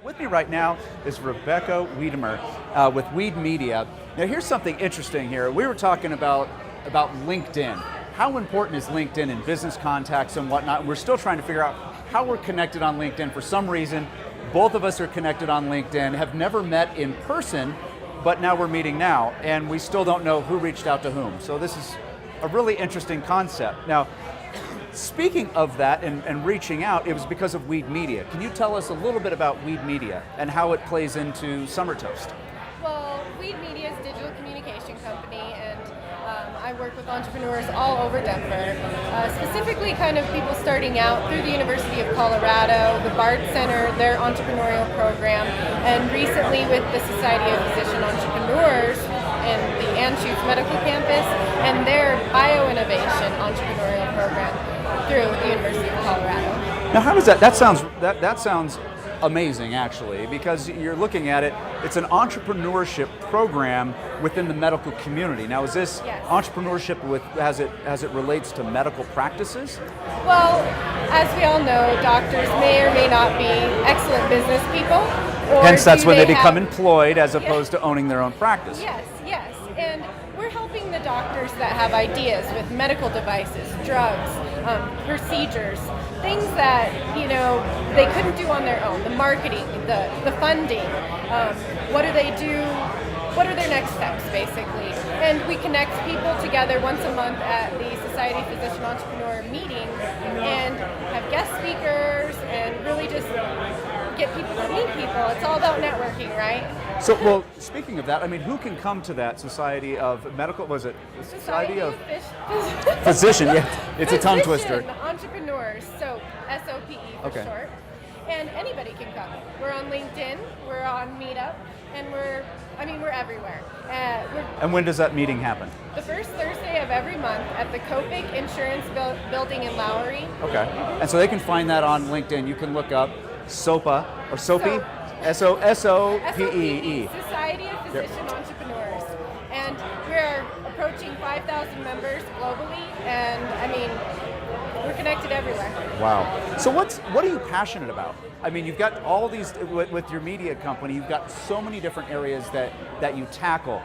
With me right now is Rebecca Weidmier with Weidmier. Now here's something interesting here. We were talking about LinkedIn. How important is LinkedIn in business contacts and whatnot? We're still trying to figure out how we're connected on LinkedIn. For some reason, both of us are connected on LinkedIn, have never met in person, but now we're meeting now, and we still don't know who reached out to whom. So this is a really interesting concept. Now, speaking of that and reaching out, it was because of Weidmier. Can you tell us a little bit about Weidmier and how it plays into Summer Toast? Well, Weidmier is a digital communication company, and I work with entrepreneurs all over Denver, specifically kind of people starting out through the University of Colorado, the Bard Center, their entrepreneurial program, and recently with the Society of Physician Entrepreneurs in the Anschutz Medical Campus and their bioinnovation entrepreneurial program through the University of Colorado. Now, how does that? That sounds amazing, actually, because you're looking at it. It's an entrepreneurship program within the medical community. Now, is this entrepreneurship as it relates to medical practices? Well, as we all know, doctors may or may not be excellent business people. Hence, that's when they become employed as opposed to owning their own practice. Yes, and we're helping the doctors that have ideas with medical devices, drugs, procedures, things that they couldn't do on their own. The marketing, the funding, what do they do? What are their next steps, basically? And we connect people together once a month at the Society of Physician Entrepreneur meeting and have guest speakers and really just get people to meet people. It's all about networking, right? So, well, speaking of that, I mean, who can come to that Society of Medical, was it? Society of Physician, yeah. It's a tongue twister. Entrepreneurs, so SOPE for short. And anybody can come. We're on LinkedIn, we're on Meetup, and we're everywhere. And when does that meeting happen? The first Thursday of every month at the Copic Insurance Building in Lowry. Okay. And so they can find that on LinkedIn. You can look up SOPA or SOPE, SOPEE. Society of Physician Entrepreneurs. And we're approaching 5,000 members globally, and we're connected everywhere. Wow. So what are you passionate about? I mean, you've got all these, with your media company, you've got so many different areas that you tackle.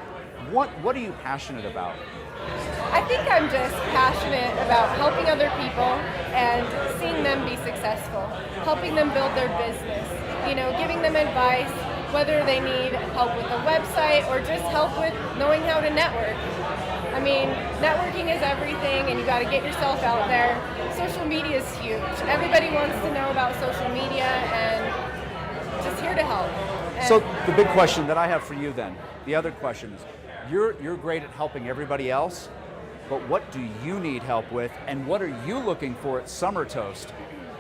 What are you passionate about? I think I'm just passionate about helping other people and seeing them be successful, helping them build their business, giving them advice, whether they need help with a website or just help with knowing how to network. Networking is everything, and you got to get yourself out there. Social media is huge. Everybody wants to know about social media, and just here to help. So the big question that I have for you then, the other question is, you're great at helping everybody else, but what do you need help with, and what are you looking for at Summer Toast?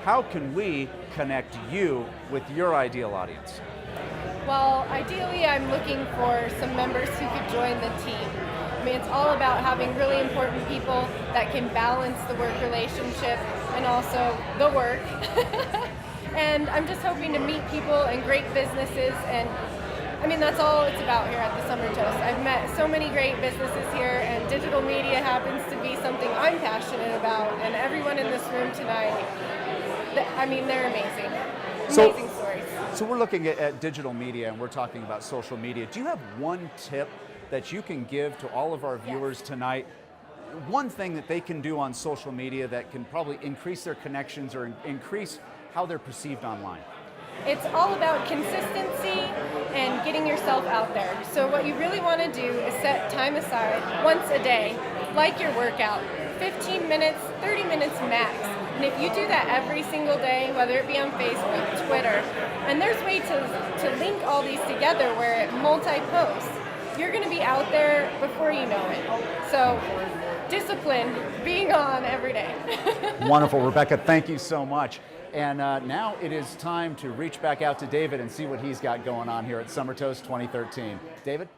How can we connect you with your ideal audience? Well, ideally, I'm looking for some members who could join the team. It's all about having really important people that can balance the work relationship and also the work. And I'm just hoping to meet people and great businesses, and that's all it's about here at the Summer Toast. I've met so many great businesses here, and digital media happens to be something I'm passionate about, and everyone in this room tonight, they're amazing. Amazing stories. So we're looking at digital media, and we're talking about social media. Do you have one tip that you can give to all of our viewers tonight? One thing that they can do on social media that can probably increase their connections or increase how they're perceived online? It's all about consistency and getting yourself out there. So what you really want to do is set time aside once a day, like your workout, 15 minutes, 30 minutes max. And if you do that every single day, whether it be on Facebook, Twitter, and there's ways to link all these together where it multi-posts, you're going to be out there before you know it. So discipline, being on every day. Wonderful, Rebecca, thank you so much. And now it is time to reach back out to David and see what he's got going on here at Summer Toast 2013. David?